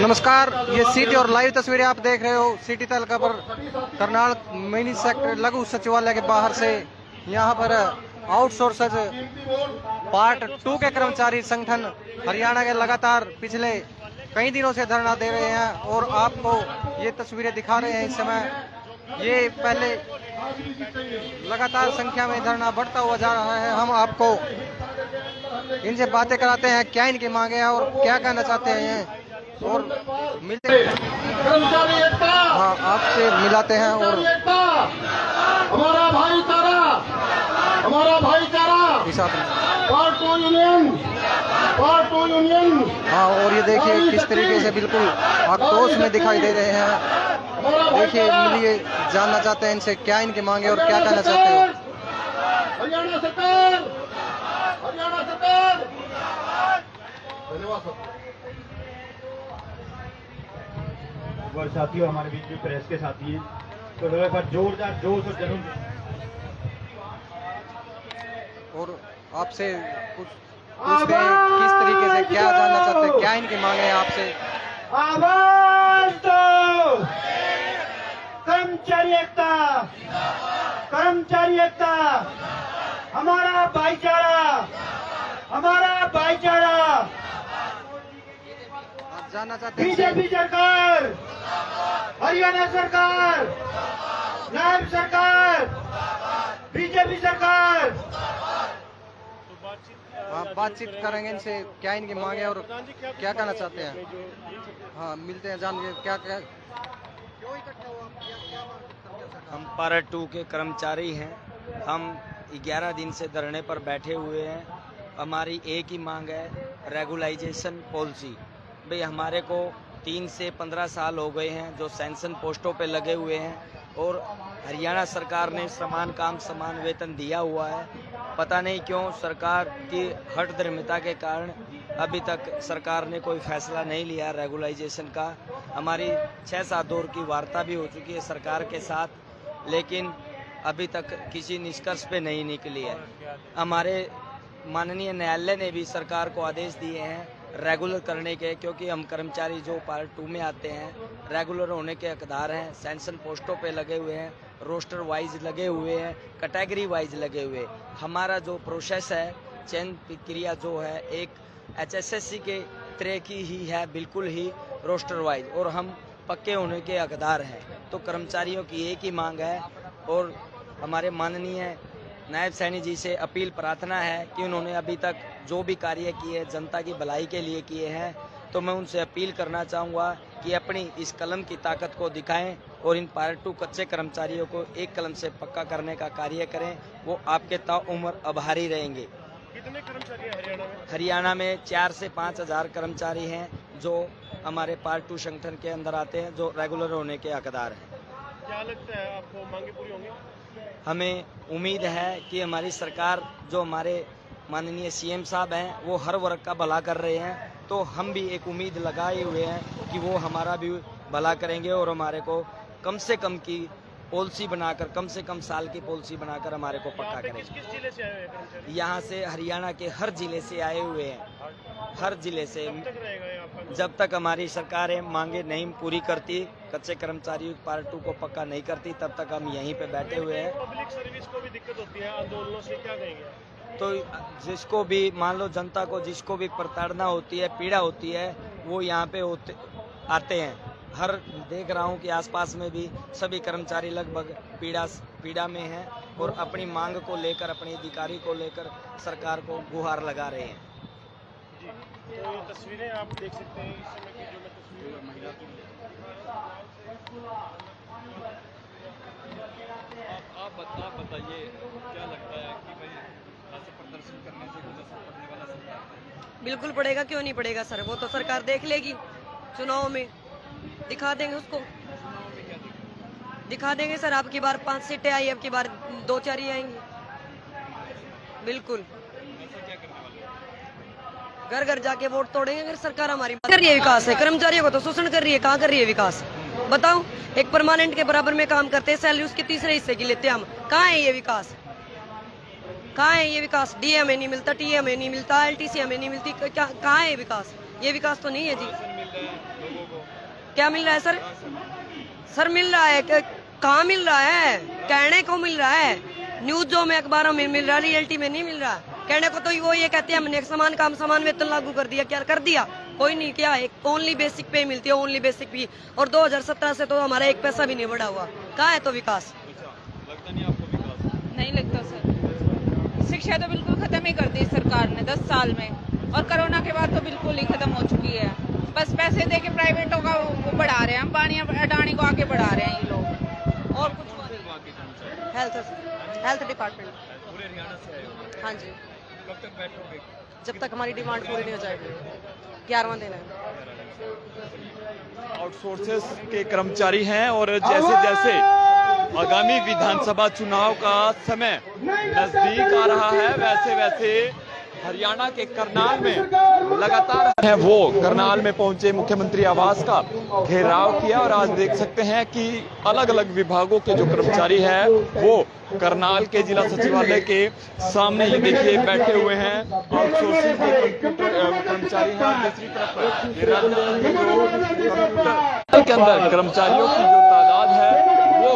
नमस्कार, ये सिटी और लाइव तस्वीरें आप देख रहे हो सिटी तालुका पर करनाल मिनी सेक्टर लघु सचिवालय के बाहर से। यहाँ पर आउटसोर्स पार्ट 2 के कर्मचारी संगठन हरियाणा के लगातार पिछले कई दिनों से धरना दे रहे हैं और आपको ये तस्वीरें दिखा रहे हैं। इस समय ये पहले लगातार संख्या में धरना बढ़ता हुआ जा रहा है। हम आपको इनसे बातें कराते हैं, क्या इनकी मांगे हैं और क्या कहना चाहते हैं और मिलते हैं। हाँ, आपसे मिलाते हैं। और हमारा भाईचारा पार्ट 2 यूनियन। हाँ, और ये देखिए किस तरीके से बिल्कुल आक्रोश में दिखाई दे रहे हैं। देखिए, मिलिए, जानना चाहते हैं इनसे क्या इनकी मांगे और क्या कहना चाहते हैं। हरियाणा सरकार, हरियाणा सरकार। धन्यवाद सर। साथियों, हमारे बीच में प्रेस के साथी हैं, तो एक बार जोरदार जोश और जुनून। और आपसे कुछ पूछते हैं किस तरीके से क्या जानना चाहते हैं, क्या इनकी मांगे हैं आपसे। आवाज दो, कर्मचारी एकता, कर्मचारी एकता, हमारा भाईचारा, हमारा भाईचारा। आप जानना चाहते हैं बीजेपी सरकार, हरियाणा सरकार, नायब सरकार, बीजेपी सरकार। आप बातचीत करेंगे इनसे, क्या इनकी मांगे और क्या कहना चाहते हैं। हाँ, मिलते हैं, जानिए क्या क्या। हम पार्ट 2 के कर्मचारी हैं। हम 11 दिन से धरने पर बैठे हुए हैं। हमारी एक ही मांग है, रेगुलाइजेशन पॉलिसी। भाई, हमारे को 3 से 15 साल हो गए हैं जो सैंक्शन पोस्टों पे लगे हुए हैं और हरियाणा सरकार ने समान काम समान वेतन दिया हुआ है। पता नहीं क्यों सरकार की हठधर्मिता के कारण अभी तक सरकार ने कोई फैसला नहीं लिया रेगुलाइजेशन का। हमारी 6-7 दौर की वार्ता भी हो चुकी है सरकार के साथ, लेकिन अभी तक किसी निष्कर्ष पे नहीं निकली है। हमारे माननीय न्यायालय ने भी सरकार को आदेश दिए हैं रेगुलर करने के, क्योंकि हम कर्मचारी जो पार्ट 2 में आते हैं रेगुलर होने के हकदार हैं। सैंक्शन पोस्टों पे लगे हुए हैं, रोस्टर वाइज लगे हुए हैं, कैटेगरी वाइज लगे हुए। हमारा जो प्रोसेस है, चयन प्रक्रिया जो है, एक HSSC के तरह की ही है, बिल्कुल ही रोस्टर वाइज, और हम पक्के होने के हकदार हैं। तो कर्मचारियों की एक ही मांग है और हमारे माननीय नायब सैनी जी से अपील प्रार्थना है कि उन्होंने अभी तक जो भी कार्य किए जनता की भलाई के लिए किए हैं, तो मैं उनसे अपील करना चाहूँगा कि अपनी इस कलम की ताकत को दिखाएं और इन पार्ट 2 कच्चे कर्मचारियों को एक कलम से पक्का करने का कार्य करें। वो आपके ताउम्र आभारी रहेंगे। कितने कर्मचारी हैं हरियाणा में? हरियाणा में 4 से 5 हज़ार कर्मचारी हैं जो हमारे पार्ट 2 संगठन के अंदर आते हैं, जो रेगुलर होने के हकदार हैं। क्या लगता है आपको, मांगे पूरी होंगी? हमें उम्मीद है कि हमारी सरकार, जो हमारे माननीय CM साहब हैं, वो हर वर्ग का भला कर रहे हैं, तो हम भी एक उम्मीद लगाए हुए हैं कि वो हमारा भी भला करेंगे और हमारे को कम से कम की पॉलिसी बनाकर, कम से कम साल की पॉलिसी बनाकर हमारे को पक्का करेंगे। किस जिले से आए हुए कर्मचारी? यहाँ से हरियाणा के हर जिले से आए हुए हैं, हर जिले से। कब तक रहेगा ये आपका? जब तक हमारी सरकारें मांगे नहीं पूरी करती, कच्चे कर्मचारी पार्ट 2 को पक्का नहीं करती, तब तक हम यहीं पे बैठे हुए हैं। पब्लिक सर्विस को भी दिक्कत होती है आंदोलनों से, क्या कहेंगे? तो जिसको भी, मान लो जनता को जिसको भी प्रताड़ना होती है, पीड़ा होती है, वो यहाँ पे आते हैं। हर देख रहा हूँ कि आसपास में भी सभी कर्मचारी लगभग पीड़ा में हैं और अपनी मांग को लेकर, अपने अधिकारी को लेकर सरकार को गुहार लगा रहे हैं। जी, तो ये तस्वीरें आप देख सकते हैं इस समय की, जो मैं तस्वीरें महिला की। आप बताइए, क्या लगता है कि भाई ऐसे प्रदर्शन करने से कुछ असर पड़ने वाला सरकार? बिल्कुल पड़ेगा, क्यों नहीं पड़ेगा सर। वो तो सरकार देख लेगी, चुनाव में दिखा देंगे उसको, दिखा देंगे सर। आपकी बार 5 सीटें आई, अब की बार 2-4 ही आएंगी। बिल्कुल घर घर जाके वोट तोड़ेंगे अगर सरकार हमारी बात कर रही है। विकास है, कर्मचारियों को तो शोषण कर रही है। कहाँ कर रही है विकास, बताओ। एक परमानेंट के बराबर में काम करते हैं, सैलरी उसके तीसरे हिस्से की लेते हैं हम। कहाँ है ये विकास, कहाँ है ये विकास? डी हमें नहीं मिलता, टी हमें नहीं मिलता, LTC हमें नहीं मिलती, कहाँ है विकास? ये विकास तो नहीं है जी। मिल रहे हैं लोगों को, क्या मिल रहा है सर? सर मिल रहा है, कहाँ मिल रहा है? कहने को मिल रहा है, न्यूज़ों में अखबारों में मिल रहा है, रियलिटी में नहीं मिल रहा। कहने को तो वो ये कहते हैं हमने समान काम समान वेतन लागू कर दिया। क्या कर दिया? कोई नहीं किया। एक ओनली बेसिक पे मिलती है, ओनली बेसिक पे, और 2017 से तो हमारा एक पैसा भी नहीं बढ़ा हुआ। कहाँ है तो विकास? लगता नहीं आपको विकास? नहीं लगता सर। शिक्षा तो बिल्कुल खत्म ही कर दी सरकार ने 10 साल में, और कोरोना के बाद तो बिल्कुल ही खत्म हो चुकी है। बस पैसे दे के प्राइवेटों का वो बढ़ा रहे हैं, अंबानी अडानी को आगे बढ़ा रहे हैं ये लोग, और कुछ हेल्थ डिपार्टमेंट। पूरे हरियाणा से आए हो? हाँ जी। कब तक बैठोगे? जब तक हमारी डिमांड पूरी नहीं हो जाएगी। 11वां दिन है। आउटसोर्सेस के कर्मचारी हैं, और जैसे जैसे आगामी विधानसभा चुनाव का समय नजदीक आ रहा है, वैसे वैसे हरियाणा के करनाल में लगातार है वो करनाल में पहुंचे, मुख्यमंत्री आवास का घेराव किया, और आज देख सकते हैं कि अलग अलग विभागों के जो कर्मचारी हैं वो करनाल के जिला सचिवालय के सामने ये देखिए बैठे हुए हैं। आउटसोर्सिंग के कर्मचारी हैं। दूसरी तरफ कंप्यूटर के अंदर कर्मचारियों की जो तादाद है वो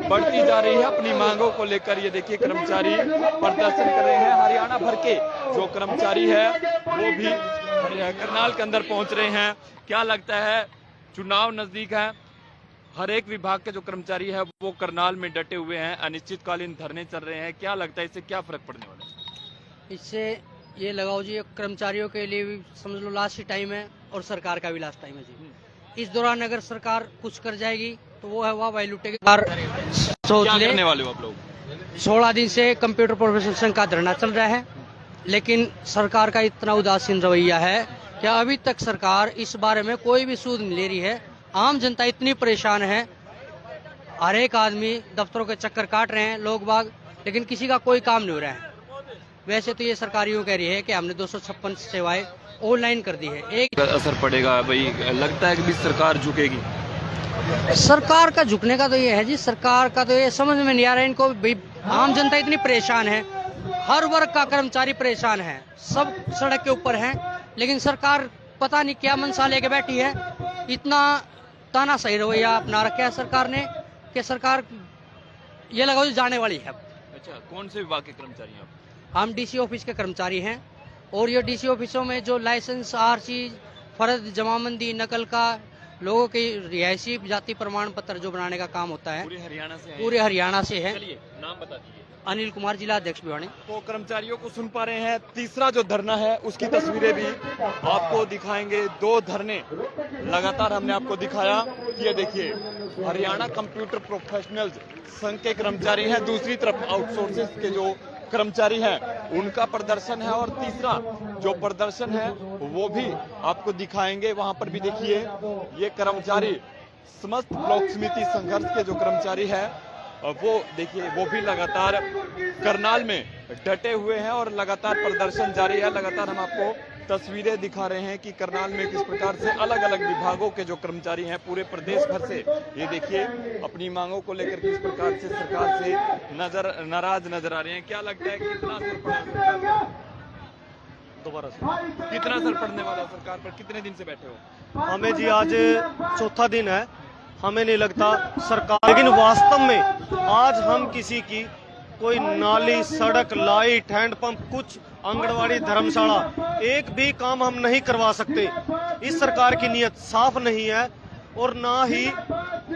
बढ़ती जा रही है। अपनी मांगों को लेकर ये देखिए कर्मचारी प्रदर्शन कर रहे हैं। हरियाणा भर के जो कर्मचारी है वो भी करनाल के अंदर पहुंच रहे हैं। क्या लगता है, चुनाव नजदीक है, हर एक विभाग के जो कर्मचारी है वो करनाल में डटे हुए हैं, अनिश्चितकालीन धरने चल रहे हैं। क्या लगता है इससे क्या फर्क पड़ने वाला है? इससे ये लगाओ जी, कर्मचारियों के लिए भी समझ लो लास्ट ही टाइम है, और सरकार का भी लास्ट टाइम है जी। इस दौरान अगर सरकार कुछ कर जाएगी तो वो है वाह भाई लुटेगी। सोच क्या ले, करने वाले हो आप लोग? 16 दिन से कंप्यूटर प्रोफेशनल संघ का धरना चल रहा है, लेकिन सरकार का इतना उदासीन रवैया है कि अभी तक सरकार इस बारे में कोई भी सूद नहीं ले रही है। आम जनता इतनी परेशान है, हर एक आदमी दफ्तरों के चक्कर काट रहे हैं लोग बाग, लेकिन किसी का कोई काम नहीं हो रहा है। वैसे तो ये सरकार यूँ कह रही है कि हमने 256 सेवाएं ऑनलाइन कर दी है। एक असर पड़ेगा भाई, लगता है कि भी सरकार झुकेगी? सरकार का झुकने का तो ये है जी, सरकार का तो ये समझ में नहीं आ रहा है इनको। भाई आम जनता इतनी परेशान है, हर वर्ग का कर्मचारी परेशान है, सब सड़क के ऊपर हैं, लेकिन सरकार पता नहीं क्या मनसा लेके बैठी है। इतना ताना सही रवैया अपना रखा है सरकार ने कि सरकार ये लगाओ जाने वाली है। अच्छा, कौन से विभाग के कर्मचारी हैं आप? हम डीसी ऑफिस के कर्मचारी हैं, और ये डीसी ऑफिसों में जो लाइसेंस, आरसी, फर्द जमाबंदी, नकल का, लोगों की रिहायशी जाति प्रमाण पत्र जो बनाने का काम होता है, पूरे हरियाणा से? पूरे हरियाणा से है। चलिए नाम बता दीजिए। अनिल कुमार, जिला अध्यक्ष भिवानी। तो कर्मचारियों को सुन पा रहे हैं। तीसरा जो धरना है उसकी तस्वीरें भी आपको दिखाएंगे। 2 धरने लगातार हमने आपको दिखाया। ये देखिए हरियाणा कंप्यूटर प्रोफेशनल्स संघ के कर्मचारी हैं, दूसरी तरफ आउटसोर्सेस के जो कर्मचारी हैं उनका प्रदर्शन है, और तीसरा जो प्रदर्शन है वो भी आपको दिखाएंगे। वहां पर भी देखिए ये कर्मचारी समस्त ब्लॉक समिति संघर्ष के जो कर्मचारी है वो देखिए वो भी लगातार करनाल में डटे हुए हैं, और लगातार प्रदर्शन जारी है। लगातार हम आपको तस्वीरें दिखा रहे हैं कि करनाल में किस प्रकार से अलग अलग विभागों के जो कर्मचारी हैं पूरे प्रदेश भर से ये देखिए अपनी मांगों को लेकर किस प्रकार से सरकार से नाराज नजर आ रहे हैं। क्या लगता है कितना असर पड़ा? दोबारा से कितना असर पड़ने वाला सरकार पर? कितने दिन से बैठे हो? हमें जी आज चौथा दिन है, हमें नहीं लगता सरकार, लेकिन वास्तव में आज हम किसी की कोई नाली, सड़क, लाइट, हैंडपंप, कुछ आंगनवाड़ी, धर्मशाला, एक भी काम हम नहीं करवा सकते। इस सरकार की नीयत साफ नहीं है, और ना ही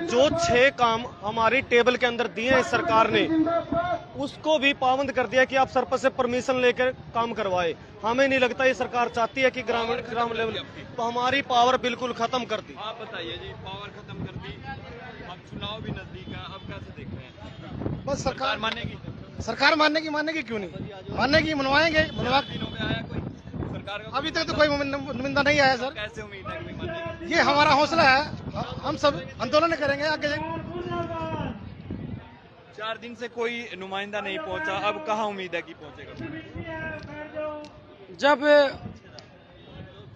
जो 6 काम हमारी टेबल के अंदर दिए हैं सरकार ने उसको भी पाबंद कर दिया कि आप सरपंच से परमिशन लेकर काम करवाए। हमें नहीं लगता ये सरकार चाहती है कि ग्राम लेवल, तो हमारी पावर बिल्कुल खत्म कर दी। आप बताइए जी, पावर खत्म कर दी, अब चुनाव भी नजदीक है, अब कैसे देख रहे हैं? बस सरकार मानेगी? सरकार मानेगी क्यों नहीं मानेगी, मनवाएंगे। दिनों में आया कोई सरकार का? अभी तक तो कोई नुमाइंदा नहीं आया सर। कैसे उम्मीद है कोई मानेगी? ये हमारा हौसला है, हम सब आंदोलन करेंगे आगे। 4 दिन से कोई नुमाइंदा नहीं पहुंचा, अब कहाँ उम्मीद है कि पहुंचेगा? जब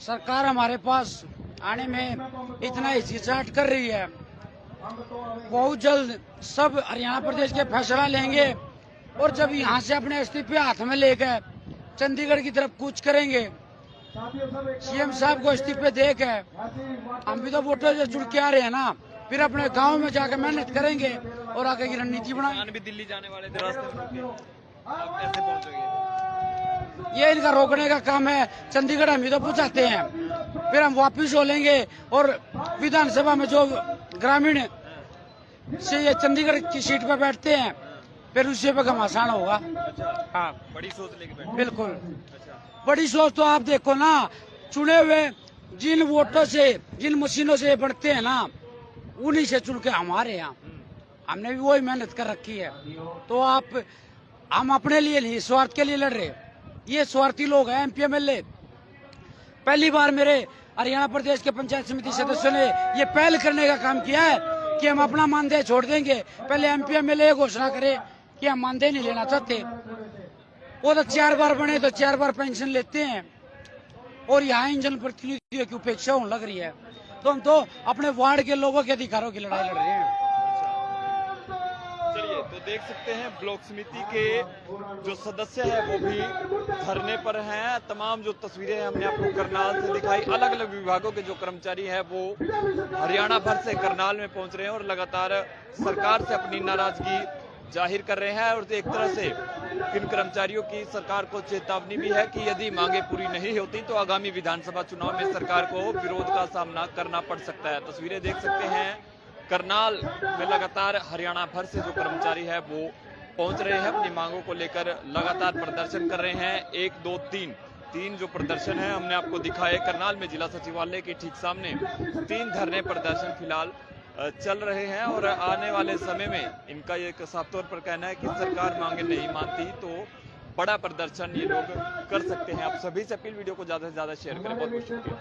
सरकार हमारे पास आने में इतना हिचकिचाहट कर रही है, बहुत जल्द सब हरियाणा प्रदेश के फैसला लेंगे, और जब यहाँ से अपने इस्तीफे हाथ में लेकर चंडीगढ़ की तरफ कूच करेंगे सीएम साहब को इस्तीफे दे के हम भी तो वोटों से जुड़ के आ रहे हैं ना, फिर अपने गांव में जाकर मेहनत करेंगे और आगे की रणनीति बनाएंगे। भी दिल्ली जाने वाले थे, रास्ते में रुके, आप कैसे पहुंचोगे? ये इनका रोकने का काम है। चंडीगढ़ हम ही तो पहुंचाते हैं, फिर हम वापिस हो लेंगे और विधानसभा में जो ग्रामीण से ये चंडीगढ़ की सीट पे बैठते हैं, फिर उससे पे घमासान होगा। हाँ, बड़ी सोच लेके बैठे। बिल्कुल बड़ी सोच तो आप देखो ना, चुने हुए जिन वोटों से, जिन मशीनों से बढ़ते हैं ना, उन्हीं से चुन के हमारे यहाँ हमने भी वही मेहनत कर रखी है। तो हम अपने लिए नहीं, स्वार्थ के लिए लड़ रहे। ये स्वार्थी लोग हैं एमपी एमएलए। पहली बार मेरे हरियाणा प्रदेश के पंचायत समिति सदस्यों ने ये पहल करने का काम किया है कि हम अपना मानदेय छोड़ देंगे। पहले एमपी एमएलए घोषणा करे कि हम मानदेय नहीं लेना चाहते। वो तो 4 बार बने तो 4 बार पेंशन लेते हैं और यहाँ इन जनप्रतिनिधियों की उपेक्षा होने लग रही है। तो हम तो अपने वार्ड के लोगों के अधिकारों की लड़ाई लड़ रहे हैं। चलिए, तो देख सकते हैं ब्लॉक समिति के जो सदस्य हैं वो भी धरने पर हैं। तमाम जो तस्वीरें हमने आपको करनाल से दिखाई, अलग अलग विभागों के जो कर्मचारी हैं वो हरियाणा भर से करनाल में पहुंच रहे हैं और लगातार सरकार से अपनी नाराजगी जाहिर कर रहे हैं। और एक तरह से इन कर्मचारियों की सरकार को चेतावनी भी है कि यदि मांगे पूरी नहीं होती तो आगामी विधानसभा चुनाव में सरकार को विरोध का सामना करना पड़ सकता है। तस्वीरें देख सकते हैं, करनाल में लगातार हरियाणा भर से जो कर्मचारी है वो पहुंच रहे हैं, अपनी मांगों को लेकर लगातार प्रदर्शन कर रहे हैं। 1 2 3 जो प्रदर्शन है हमने आपको दिखाए करनाल में जिला सचिवालय के ठीक सामने 3 धरने प्रदर्शन फिलहाल चल रहे हैं। और आने वाले समय में इनका एक साफ तौर पर कहना है कि सरकार मांगे नहीं मानती तो बड़ा प्रदर्शन ये लोग कर सकते हैं। आप सभी से अपील, वीडियो को ज्यादा से ज्यादा शेयर करें। बहुत बहुत शुक्रिया।